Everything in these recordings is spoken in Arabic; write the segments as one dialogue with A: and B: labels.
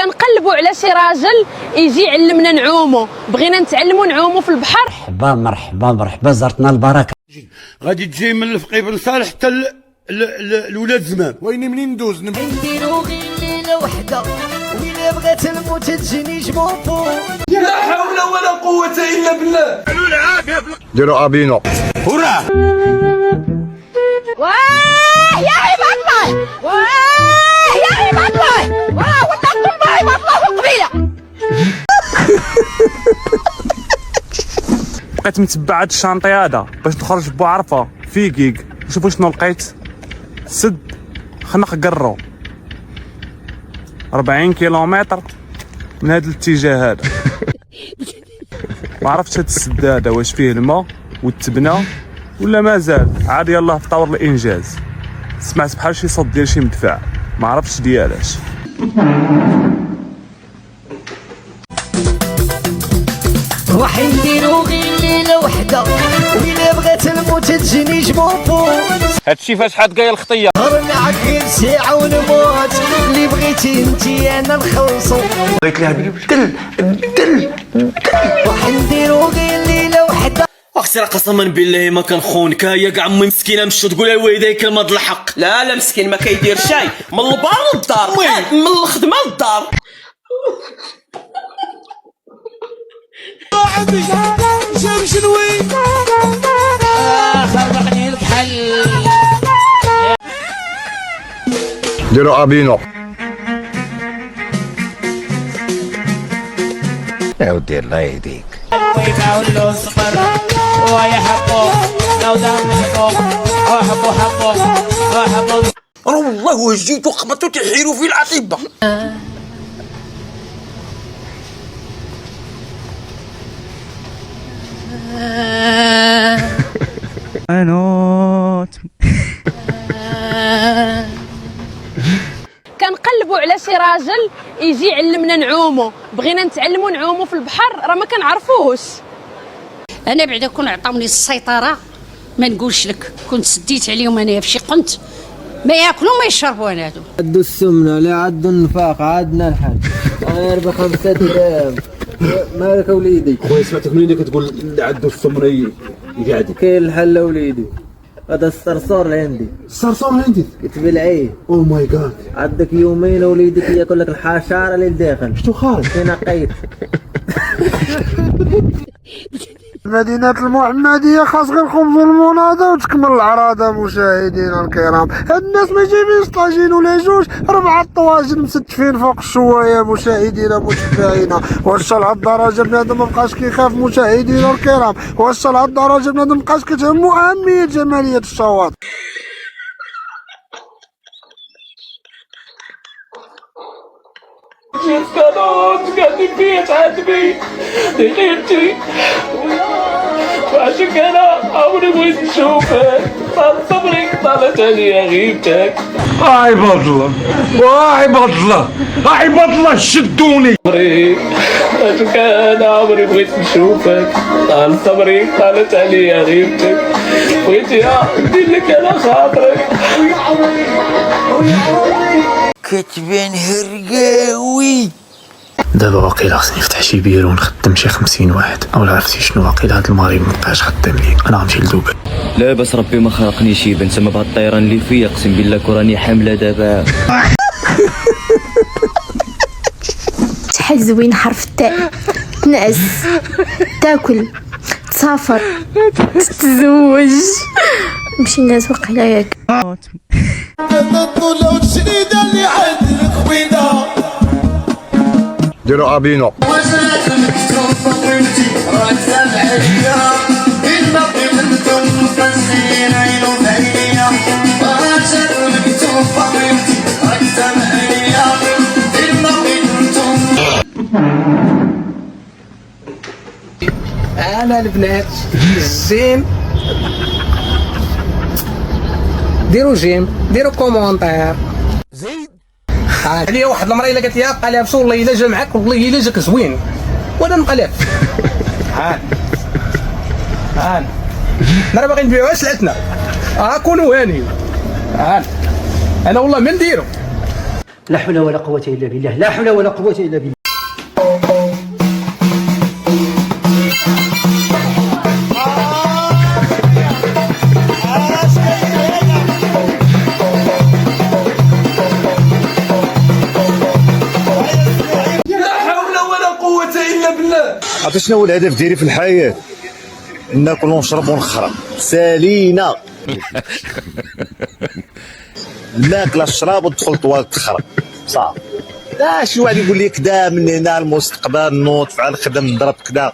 A: كنقلبوا على شي راجل يجي يعلمنا نعوموا، بغينا نتعلموا نعوموا في البحر.
B: مرحبا مرحبا مرحبا، زرتنا البركه.
C: غادي تجي من الفقيه بن صالح حتى الولاد زمان.
D: ويني منين ندوز
E: نديرو غير ليله وحده، وإلا بغات الموت تجيني جموفو.
C: لا حول ولا قوه الا بالله.
D: ديروا ابينو
C: هورا.
A: واه يا عباد الله، واه يا عباد الله، واه وطنكم الله والله قبيله.
F: بقيت متبع هاد الشانطي هذا باش نخرج بوعرفه في كيك. شوفوا شنو لقيت، سد خنق قرو 40 كيلومتر من هذا الاتجاه هذا. ما عرفتش هاد السد هذا واش فيه الماء والتبنى ولا مازال عاد يلاه في طور الانجاز. سمعت بحال شي صوت ديال شي مدفع، ما عرفتش ديالاش.
E: راح نديرو غير ليله وحده، وإلا بغات الموت تجيني جموفو.
F: هادشي فاش حد قايل الخطيه.
E: هر معاك غير ساعه ونموت، اللي بغيتي انتي انا نخلصو.
C: بغيت لها بدل.
E: راح نديرو غير ليله وحده.
G: اختي راه قسما بالله ما كنخونك، يا كاع امي مسكينه مشات تقول لها والديك كلمه الحق. لا مسكين ما كيدير شاي من البار للدار، من الخدمه للدار.
D: ديروا ابينو.
B: يا ودي الله يهديك.
G: والله وجيت وخبطوا تحيروا في العتيبه.
A: كنقلبوا على شي راجل يجي يعلمنا نعوموا، بغينا نتعلموا نعوموا في البحر، راه ما كنعرفوش.
H: انا بعدا كون عطاوني السيطره ما نقولش لك كنت سديت عليهم انايا فشي قنت ما ياكلوا ما يشربوا انا هادو.
E: عدوا السمنه لا عدوا النفاق، عادنا الحال. انا ربح 5 درهم. مالك وليدي؟
C: خويا سمعتك منين كتقول عدوا السمره يقعدوا.
E: كاين الحل وليدي، هذا الصرصور اللي عندي.
C: الصرصور اللي عندي
E: كتبلعيه.
C: او ماي جاد.
E: عندك يومين وليدك ياكل لك الحشره اللي لداخل.
C: شتو خارج
E: فين قيت؟
D: مدينة المحمدية خاص غير خبز المناضة وتكمل العراضة. مشاهدينا الكرام، هاد الناس ما جايبينش طاجين ولا جوج، 4 طواجن مستفين فوق الشواية. مشاهدينا متابعينا، واش لهالدرجة بنادم مبقاش كيخاف؟ مشاهدينا الكرام، واش لهالدرجة بنادم مبقاش كتهمو أهمية جمالية الشواطئ؟
G: جيت كانت قاعد فيا تعاتبي غيرتي، وعشان انا عمري بغيت نشوفك. طال صبرك طالت عليا غيبتك.
C: عباد الله وعباد الله عباد الله شدوني.
G: عشان انا عمري بغيت نشوفك. طال صبرك طالت عليا غيبتك. بغيت ندير لك انا خاطرك.
E: كتبان هرقاوي.
I: دابا واقيلا خصني نفتح شي بيرو ونخدم شي 50 واحد، او عرفتي شنو واقيلا هاد المريض مبقاش خدامني، انا غنمشي لدوبي.
G: لا بس ربي ما خلقنيش يبان تما بهاد الطيران اللي فيا، اقسم بالله كراني حامله دابا.
J: شحال زوين حرف التاء. تنعس، تاكل، تسافر، تتزوج. نمشي الناس وقيلا ياك.
D: ديروا ابينو.
E: انا البنات الجيم، ديروا جيم، ديروا كومونتير. زيد عليا واحد المرة الا قالت لي بقى لابس والله الا جا معاك والله الا جاك زوين وانا نبقى لابس. هان انا باغي نبيعوها سلعتنا. كونوا هانيين. انا والله ما نديرو.
B: لا حول ولا قوة إلا بالله، لا حول ولا قوة إلا بالله.
K: عرفتي شنو هو الهدف ديالي في الحياة؟ ناكل ونشرب ونخرب سالينا. الماكله الشراب وتدخل طوال تخرب صافي. لا شي واحد يقول لي كدا من هنا المستقبل نوض فعل خدم نضرب كدا،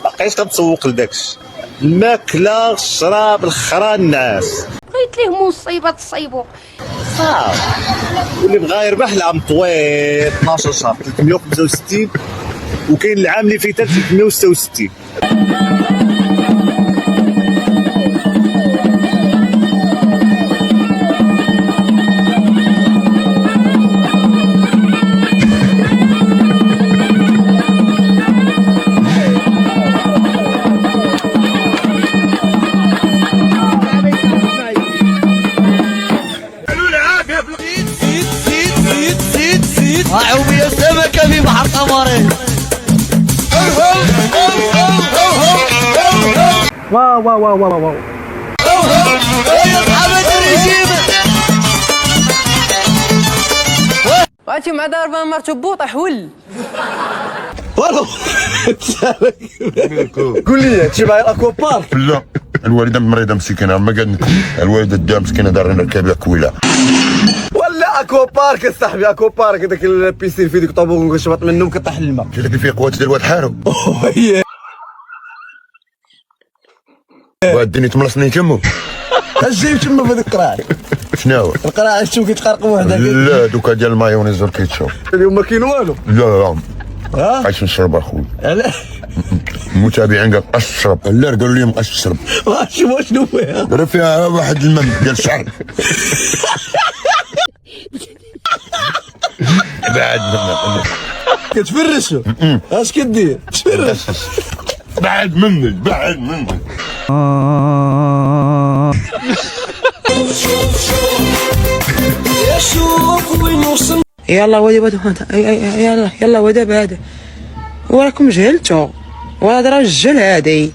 K: باقيش كنتسوق لداكشي. الماكله الشراب الخرا النعاس.
H: بغيت ليه مصيبه تصيبو
K: صافي. واللي بغا يربح العام طويل 12 شهر 365، وكاين العام اللي فيه 366.
G: عومي السمكة في بحر قمرين.
E: واو واو واو واو واو
G: يا اصحاب الرجيم.
A: وانتي مع ضربه مرتبو طيح ول.
K: قول لي هادشي معايا الاكوا بارك؟
L: لا الوالده مريضه مسكينه ما قالت الوالده دا مسكينه دار نركبها كويله.
K: ولا اكوا بارك صاحبي، اكوا بارك هذاك البيسين فيه ديك طابون كتشبط منه وكطيح الماء.
L: هذاك اللي فيه قوات ديال واد حارو. وادني تملصني تمو.
K: اش جايب تما في هذيك القراعه؟
L: شنو؟
K: القراعه شتو كيتقرقم وحده.
L: لا دوكا ديال المايونيز والكيتشوب.
K: اليوم ما كاين والو.
L: لا عايش نشرب اخويا.
K: علاش؟
L: المتابعين قال اشرب، لا قالوا لي مابقاش تشرب.
K: شنو فيها؟
L: راه فيها واحد المن ديال الشعر. بعد منك
K: كتفرشو. اش كدير؟ تفرش.
L: بعد منك بعد منك.
A: يلا ودي يلا يلا ودي بعد وراكم جهلتوا وهذا رجل هادي.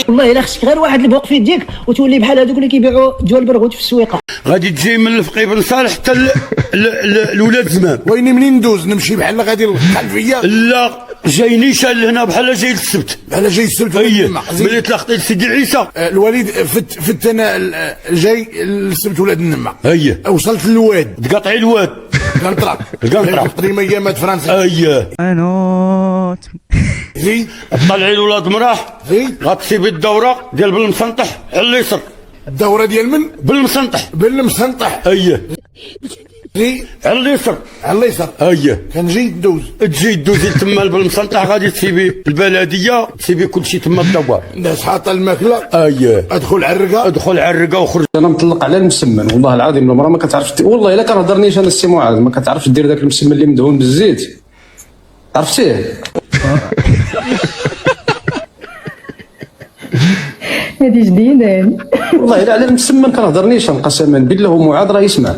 B: والله الا خصك غير واحد اللي بوق في يديك وتولي بحال هذوك اللي كيبيعوا جوال برغوت في السويقه.
C: غادي تجي من الفقي بن صالح حتى الولاد زمان.
K: ويني منين ندوز نمشي بحال غادي الخلفيه؟
C: لا جاي نيشان لهنا بحال جاي السبت.
K: بحال جاي السبت.
C: ملي تلاقيت سيدي عيسى
K: الوالد فت انا جاي السبت ولاد النمه. وصلت للواد
C: تقاطعي الواد
K: القنطره تقريبا ايامات فرنسا.
B: انوت
K: زين
C: طلعي الولاد مراح غتسيبي الدوره ديال بالمسنطح على اليسر.
K: الدوره ديال من؟ بالمسنطح. زين
C: على اليسر.
K: على اليسر. كنجي ندوز.
C: تجي دوزي تما بالمسنطح غادي تسيبي البلديه تسيبي كلشي تما الدوار.
K: الناس حاطه الماكله. ادخل على الرقه
C: وخرج.
E: انا مطلق على المسمن والله العظيم المراه ما كتعرفش والله الا كنهضرنيش انا السي معاذ ما كتعرفش دير داك المسمن اللي مدهون بالزيت عرفتيه.
J: هادي جديدة
E: والله الا على المسمن كنهضرنيش قسما بالله معاذ راه يسمع.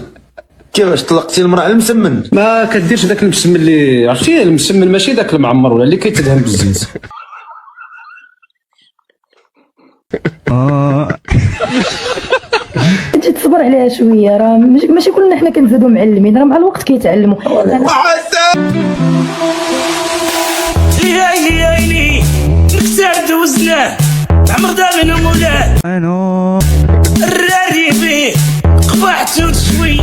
K: كيفاش طلقتي المراه على المسمن؟
E: ما كديرش داك المسمن اللي عرفتيه المسمن ماشي داك المعمر ولا اللي كيتدهن بالزيت.
J: تجي تصبر عليها شويه راه ماشي كلنا حنا كنزادو معلمين راه مع الوقت كيتعلموا.
G: يا عيني نكتار دوزناه عمر دا من مولاه الراري بيه قبحتو تشوي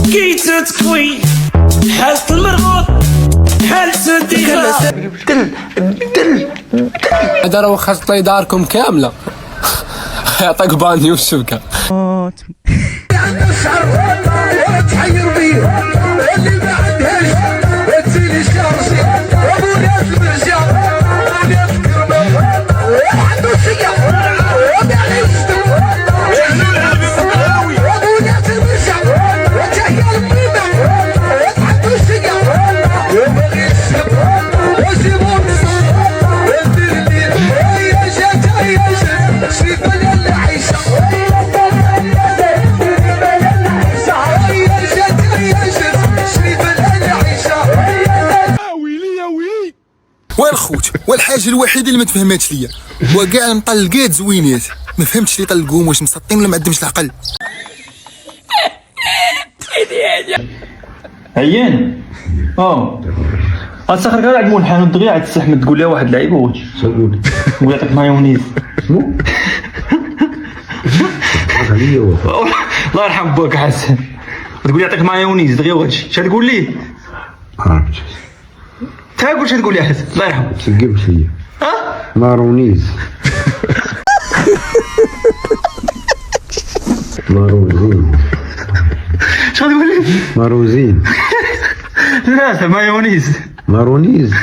G: كيتو تكوي حالة المربوط حالة الديفا.
E: هذا راه واخا طلي داركم كامله يعطيك بانيو الشبكه.
M: الحاجه الوحيده اللي ما تفهماتش ليا هو كاع المطلقات زوينات، ما فهمتش لي طلقوهم واش مسطين ولا ما عندهمش العقل.
N: عيان غتسخر كاع عند مول الحانوت دغيا عاد تستحمل تقول لها واحد اللعيبه واش تقول يعطيك مايونيز شنو الله يرحم باك حسن تقول يعطيك مايونيز دغيا واش تقول ليه
D: عرفتش
N: تا قول تقول لي حسن الله يرحمه
D: تسقمت ليا مارونيز ماروزين
N: شنو تقول لي
D: ماروزين
N: لا مايونيز
D: مارونيز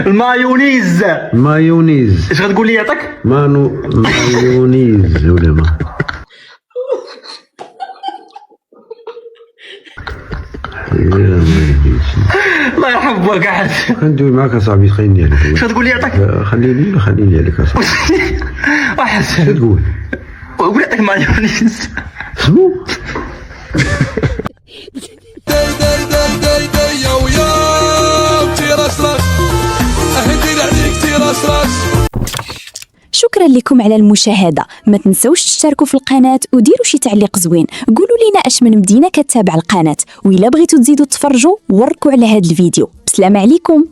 N: المايونيز
D: مايونيز
N: اش غتقول لي يعطيك
D: مايونيز ولا ما
N: الله يرحم باك حسن
D: ندوي معاك اصاحبي خليني عليك
N: شنو تقول لي يعطيك
D: خليني عليك اصاحبي
N: حسن
D: تقول
N: قول يعطيك مايونيز
D: شنو
O: شكرا لكم على المشاهدة، ما تنسوش تشتركوا في القناة وديروا شي تعليق زوين، قولوا لينا اش من مدينة كتابع القناة، وإلا بغيتوا تزيدوا تفرجوا وركوا على هذا الفيديو. بسلام عليكم.